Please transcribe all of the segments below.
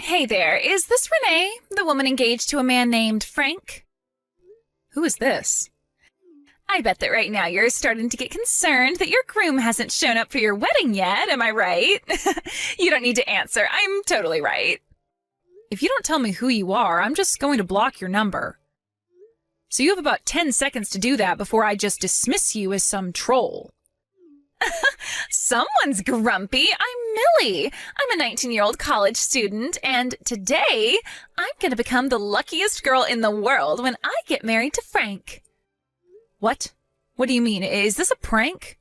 Hey there, is this Renee, the woman engaged to a man named Frank? Who is this? I bet that right now you're starting to get concerned that your groom hasn't shown up for your wedding yet, am I right? You don't need to answer, I'm totally right. If you don't tell me who you are, I'm just going to block your number. So you have about 10 seconds to do that before I just dismiss you as some troll. Someone's grumpy. I'm Millie. I'm a 19-year-old college student, and today I'm going to become the luckiest girl in the world when I get married to Frank. What? What do you mean? Is this a prank?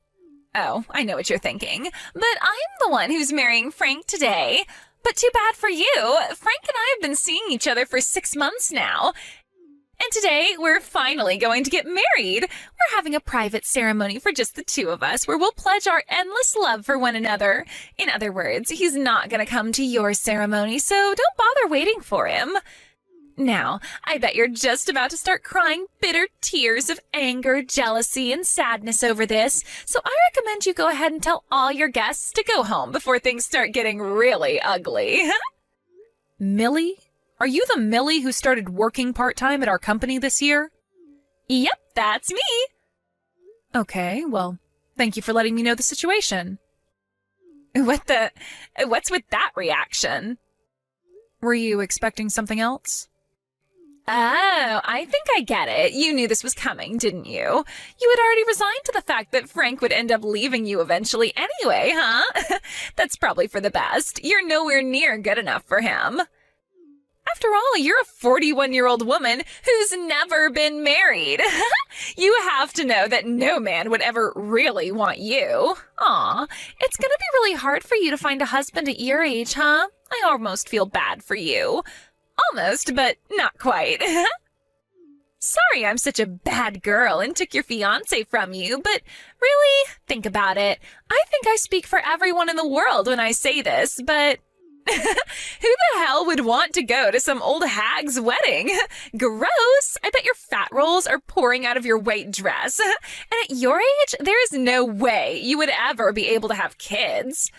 Oh, I know what you're thinking, but I'm the one who's marrying Frank today. But too bad for you. Frank and I have been seeing each other for 6 months now. And today, we're finally going to get married. We're having a private ceremony for just the two of us where we'll pledge our endless love for one another. In other words, he's not going to come to your ceremony, so don't bother waiting for him. Now, I bet you're just about to start crying bitter tears of anger, jealousy, and sadness over this, so I recommend you go ahead and tell all your guests to go home before things start getting really ugly. Millie? Are you the Millie who started working part-time at our company this year? Yep, that's me. Okay, well, thank you for letting me know the situation. What's with that reaction? Were you expecting something else? Oh, I think I get it. You knew this was coming, didn't you? You had already resigned to the fact that Frank would end up leaving you eventually anyway, huh? That's probably for the best. You're nowhere near good enough for him. After all, you're a 41-year-old woman who's never been married. You have to know that no man would ever really want you. Aw, it's gonna be really hard for you to find a husband at your age, huh? I almost feel bad for you. Almost, but not quite. Sorry I'm such a bad girl and took your fiancé from you, but really, think about it. I think I speak for everyone in the world when I say this, but who the hell would want to go to some old hag's wedding? Gross! I bet your fat rolls are pouring out of your white dress. And at your age, there is no way you would ever be able to have kids.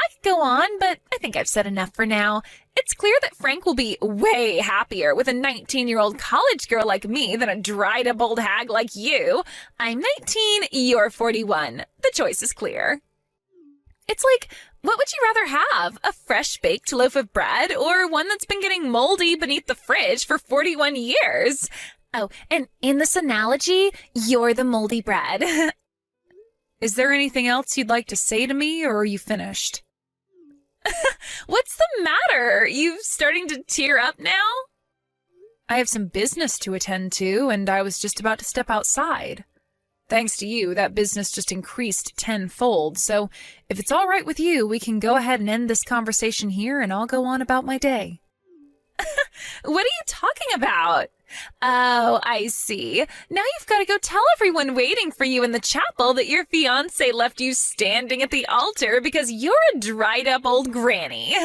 I could go on, but I think I've said enough for now. It's clear that Frank will be way happier with a 19-year-old college girl like me than a dried-up old hag like you. I'm 19, you're 41. The choice is clear. It's like, what would you rather have? A fresh-baked loaf of bread or one that's been getting moldy beneath the fridge for 41 years? Oh, and in this analogy, you're the moldy bread. Is there anything else you'd like to say to me, or are you finished? What's the matter? You starting to tear up now? I have some business to attend to, and I was just about to step outside. Thanks to you, that business just increased tenfold, so if it's all right with you, we can go ahead and end this conversation here, and I'll go on about my day. What are you talking about? Oh, I see. Now you've got to go tell everyone waiting for you in the chapel that your fiancé left you standing at the altar because you're a dried-up old granny.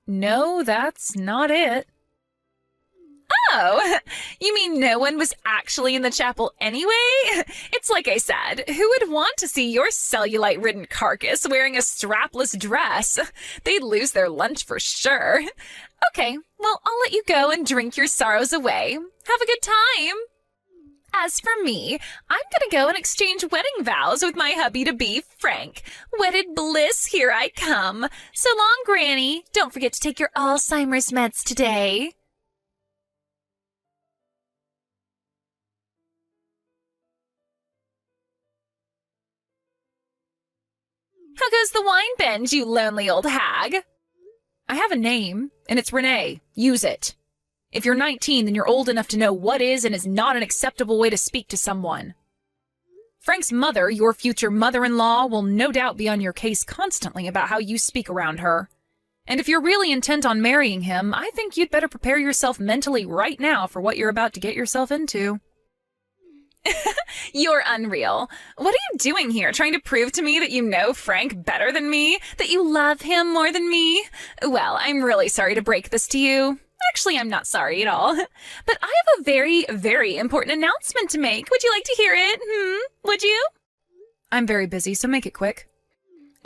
No, that's not it. Oh, you mean no one was actually in the chapel anyway? It's like I said, who would want to see your cellulite-ridden carcass wearing a strapless dress? They'd lose their lunch for sure. Okay, well, I'll let you go and drink your sorrows away. Have a good time. As for me, I'm gonna go and exchange wedding vows with my hubby-to-be, Frank. Wedded bliss, here I come. So long, Granny. Don't forget to take your Alzheimer's meds today. How goes the wine binge, you lonely old hag? I have a name, and it's Renee. Use it. If you're 19, then you're old enough to know what is and is not an acceptable way to speak to someone. Frank's mother, your future mother-in-law, will no doubt be on your case constantly about how you speak around her. And if you're really intent on marrying him, I think you'd better prepare yourself mentally right now for what you're about to get yourself into. You're unreal. What are you doing here, trying to prove to me that you know Frank better than me? That you love him more than me? Well, I'm really sorry to break this to you. Actually, I'm not sorry at all. But I have a very, very important announcement to make. Would you like to hear it? Would you? I'm very busy, so make it quick.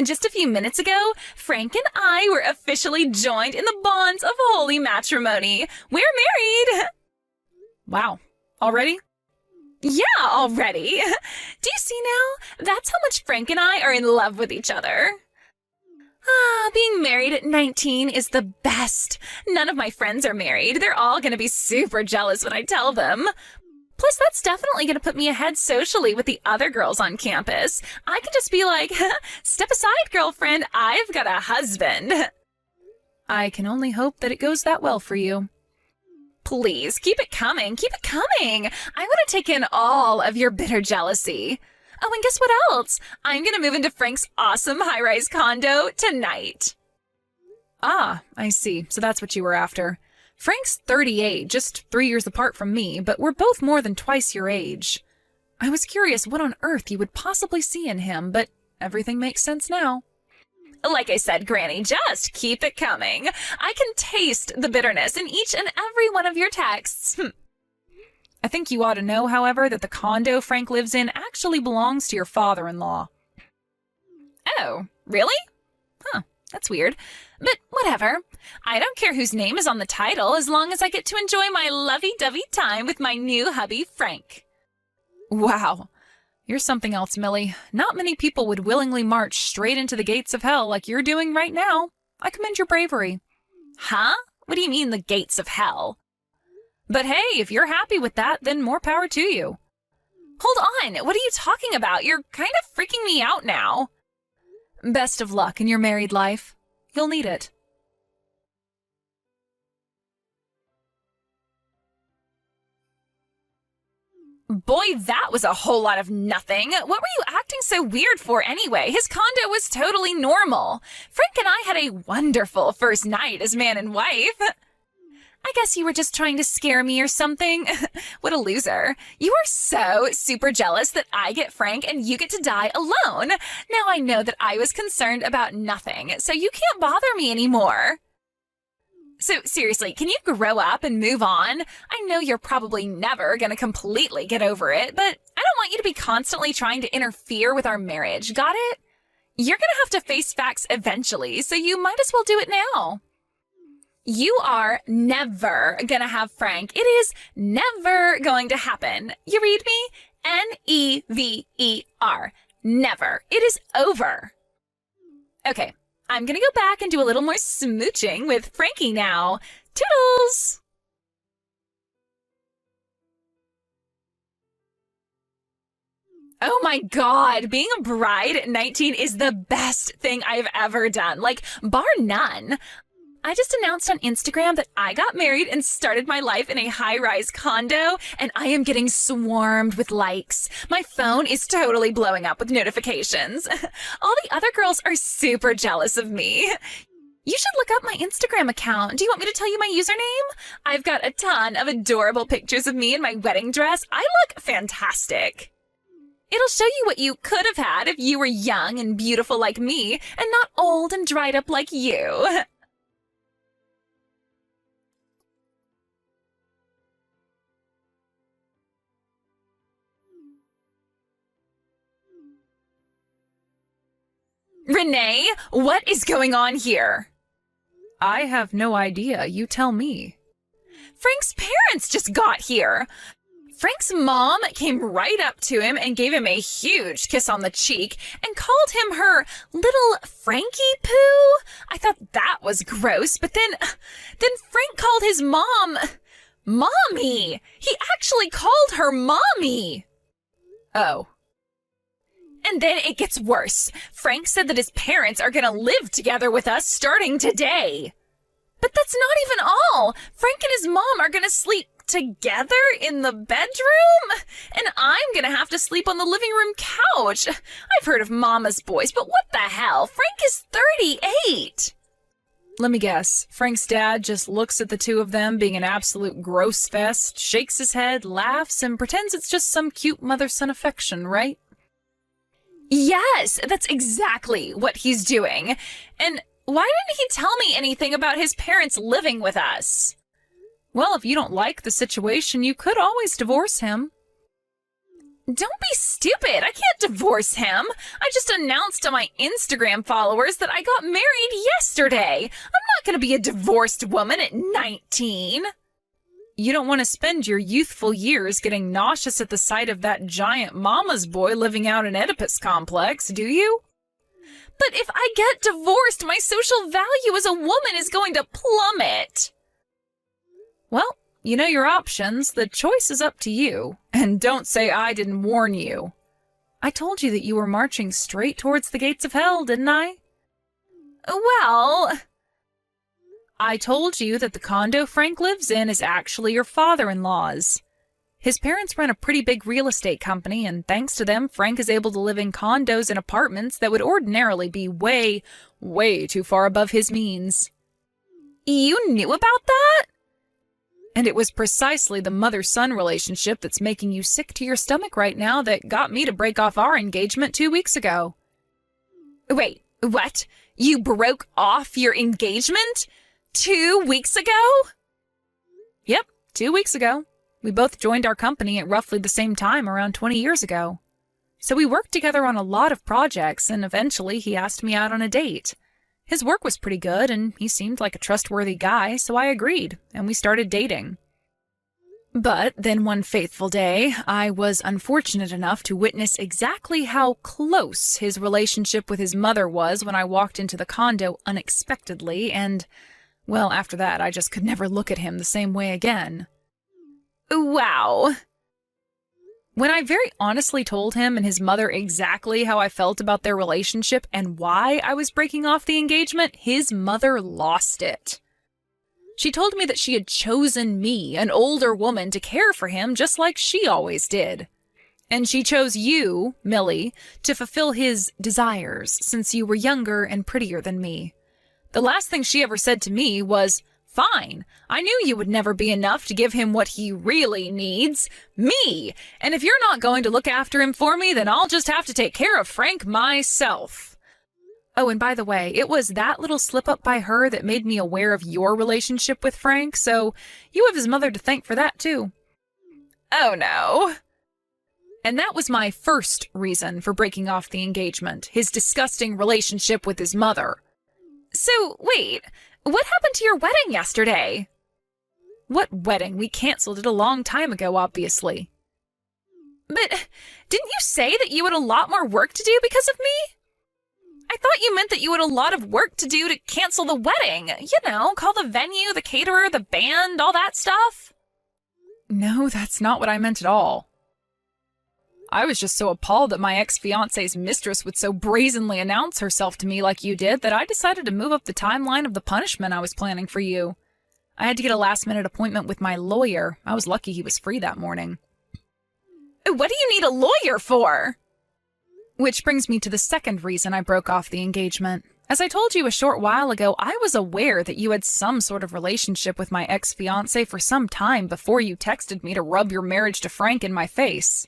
Just a few minutes ago, Frank and I were officially joined in the bonds of holy matrimony. We're married! Wow. Already? Yeah, already. Do you see now? That's how much Frank and I are in love with each other. Being married at 19 is the best. None of my friends are married. They're all going to be super jealous when I tell them. Plus, that's definitely going to put me ahead socially with the other girls on campus. I could just be like, step aside, girlfriend. I've got a husband. I can only hope that it goes that well for you. Please, keep it coming. Keep it coming. I want to take in all of your bitter jealousy. Oh, and guess what else? I'm going to move into Frank's awesome high-rise condo tonight. Ah, I see. So that's what you were after. Frank's 38, just 3 years apart from me, but we're both more than twice your age. I was curious what on earth you would possibly see in him, but everything makes sense now. Like I said, Granny, just keep it coming. I can taste the bitterness in each and every one of your texts. I think you ought to know, however, that the condo Frank lives in actually belongs to your father-in-law. Oh, really? Huh, that's weird. But whatever. I don't care whose name is on the title as long as I get to enjoy my lovey-dovey time with my new hubby, Frank. Wow. You're something else, Millie. Not many people would willingly march straight into the gates of hell like you're doing right now. I commend your bravery. Huh? What do you mean, the gates of hell? But hey, if you're happy with that, then more power to you. Hold on, what are you talking about? You're kind of freaking me out now. Best of luck in your married life. You'll need it. Boy, that was a whole lot of nothing. What were you acting so weird for anyway? His condo was totally normal. Frank and I had a wonderful first night as man and wife. I guess you were just trying to scare me or something. What a loser. You are so super jealous that I get Frank and you get to die alone. Now I know that I was concerned about nothing, so you can't bother me anymore. So seriously, can you grow up and move on? I know you're probably never going to completely get over it, but I don't want you to be constantly trying to interfere with our marriage. Got it? You're going to have to face facts eventually, so you might as well do it now. You are never going to have Frank. It is never going to happen. You read me? Never. Never. It is over. Okay, I'm going to go back and do a little more smooching with Frankie now. Toodles! Oh my God, being a bride at 19 is the best thing I've ever done. Like, bar none. I just announced on Instagram that I got married and started my life in a high-rise condo, and I am getting swarmed with likes. My phone is totally blowing up with notifications. All the other girls are super jealous of me. You should look up my Instagram account. Do you want me to tell you my username? I've got a ton of adorable pictures of me in my wedding dress. I look fantastic. It'll show you what you could have had if you were young and beautiful like me and not old and dried up like you. Renee, what is going on here? I have no idea. You tell me. Frank's parents just got here. Frank's mom came right up to him and gave him a huge kiss on the cheek and called him her little Frankie Poo. I thought that was gross, but then Frank called his mom Mommy. He actually called her Mommy. Oh. And then it gets worse. Frank said that his parents are going to live together with us starting today. But that's not even all. Frank and his mom are going to sleep together in the bedroom, and I'm going to have to sleep on the living room couch. I've heard of mama's boys, but what the hell? Frank is 38. Let me guess. Frank's dad just looks at the two of them being an absolute gross fest, shakes his head, laughs, and pretends it's just some cute mother-son affection, right? Yes, that's exactly what he's doing. And why didn't he tell me anything about his parents living with us? Well, if you don't like the situation, you could always divorce him. Don't be stupid. I can't divorce him. I just announced to my Instagram followers that I got married yesterday. I'm not going to be a divorced woman at 19. You don't want to spend your youthful years getting nauseous at the sight of that giant mama's boy living out an Oedipus complex, do you? But if I get divorced, my social value as a woman is going to plummet. Well, you know your options. The choice is up to you. And don't say I didn't warn you. I told you that you were marching straight towards the gates of hell, didn't I? Well, I told you that the condo Frank lives in is actually your father-in-law's. His parents run a pretty big real estate company, and thanks to them, Frank is able to live in condos and apartments that would ordinarily be way, way too far above his means. You knew about that? And it was precisely the mother-son relationship that's making you sick to your stomach right now that got me to break off our engagement 2 weeks ago. Wait, what? You broke off your engagement 2 weeks ago? Yep, 2 weeks ago. We both joined our company at roughly the same time around 20 years ago. So we worked together on a lot of projects, and eventually he asked me out on a date. His work was pretty good, and he seemed like a trustworthy guy, so I agreed, and we started dating. But then one faithful day, I was unfortunate enough to witness exactly how close his relationship with his mother was when I walked into the condo unexpectedly, and, well, after that, I just could never look at him the same way again. Wow. When I very honestly told him and his mother exactly how I felt about their relationship and why I was breaking off the engagement, his mother lost it. She told me that she had chosen me, an older woman, to care for him just like she always did. And she chose you, Millie, to fulfill his desires since you were younger and prettier than me. The last thing she ever said to me was, "Fine, I knew you would never be enough to give him what he really needs, me. And if you're not going to look after him for me, then I'll just have to take care of Frank myself." Oh, and by the way, it was that little slip-up by her that made me aware of your relationship with Frank, so you have his mother to thank for that, too. Oh, no. And that was my first reason for breaking off the engagement, his disgusting relationship with his mother. So, wait, what happened to your wedding yesterday? What wedding? We canceled it a long time ago, obviously. But didn't you say that you had a lot more work to do because of me? I thought you meant that you had a lot of work to do to cancel the wedding. You know, call the venue, the caterer, the band, all that stuff. No, that's not what I meant at all. I was just so appalled that my ex-fiancé's mistress would so brazenly announce herself to me like you did that I decided to move up the timeline of the punishment I was planning for you. I had to get a last-minute appointment with my lawyer. I was lucky he was free that morning. What do you need a lawyer for? Which brings me to the second reason I broke off the engagement. As I told you a short while ago, I was aware that you had some sort of relationship with my ex-fiancé for some time before you texted me to rub your marriage to Frank in my face.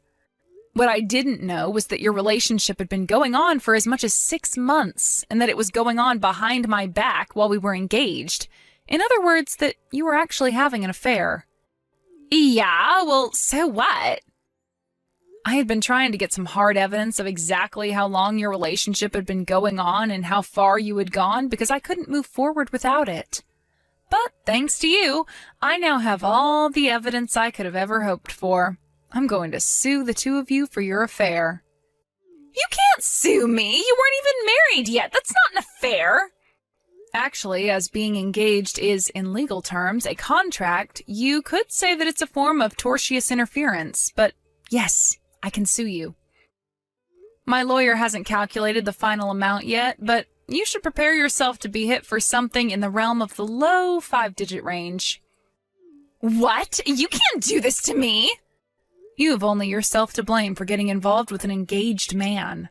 What I didn't know was that your relationship had been going on for as much as 6 months, and that it was going on behind my back while we were engaged. In other words, that you were actually having an affair. Yeah, well, so what? I had been trying to get some hard evidence of exactly how long your relationship had been going on and how far you had gone because I couldn't move forward without it. But thanks to you, I now have all the evidence I could have ever hoped for. I'm going to sue the two of you for your affair. You can't sue me. You weren't even married yet. That's not an affair. Actually, as being engaged is, in legal terms, a contract, you could say that it's a form of tortious interference, but yes, I can sue you. My lawyer hasn't calculated the final amount yet, but you should prepare yourself to be hit for something in the realm of the low 5-digit range. What? You can't do this to me! You have only yourself to blame for getting involved with an engaged man.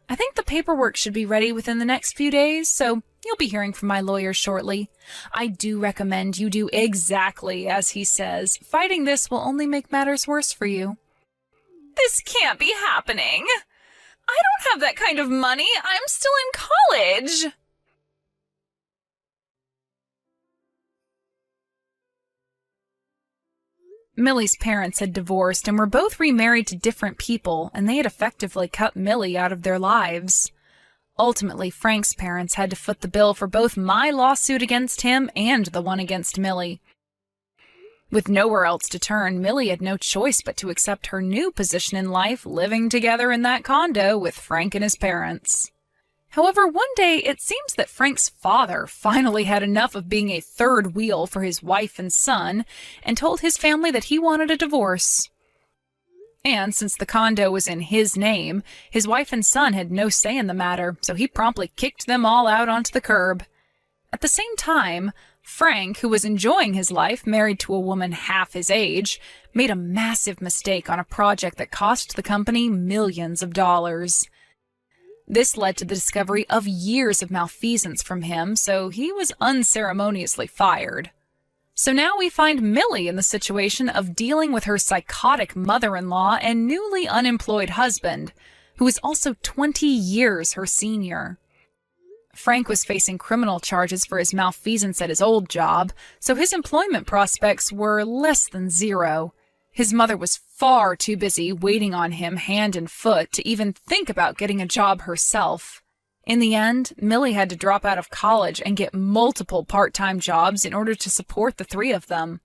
I think the paperwork should be ready within the next few days, so you'll be hearing from my lawyer shortly. I do recommend you do exactly as he says. Fighting this will only make matters worse for you. This can't be happening. I don't have that kind of money. I'm still in college. Millie's parents had divorced and were both remarried to different people, and they had effectively cut Millie out of their lives. Ultimately, Frank's parents had to foot the bill for both my lawsuit against him and the one against Millie. With nowhere else to turn, Millie had no choice but to accept her new position in life, living together in that condo with Frank and his parents. However, one day it seems that Frank's father finally had enough of being a third wheel for his wife and son and told his family that he wanted a divorce. And since the condo was in his name, his wife and son had no say in the matter, so he promptly kicked them all out onto the curb. At the same time, Frank, who was enjoying his life married to a woman half his age, made a massive mistake on a project that cost the company millions of dollars. This led to the discovery of years of malfeasance from him, so he was unceremoniously fired. So now we find Millie in the situation of dealing with her psychotic mother-in-law and newly unemployed husband, who is also 20 years her senior. Frank was facing criminal charges for his malfeasance at his old job, so his employment prospects were less than zero. His mother was far too busy waiting on him hand and foot to even think about getting a job herself. In the end, Millie had to drop out of college and get multiple part-time jobs in order to support the three of them.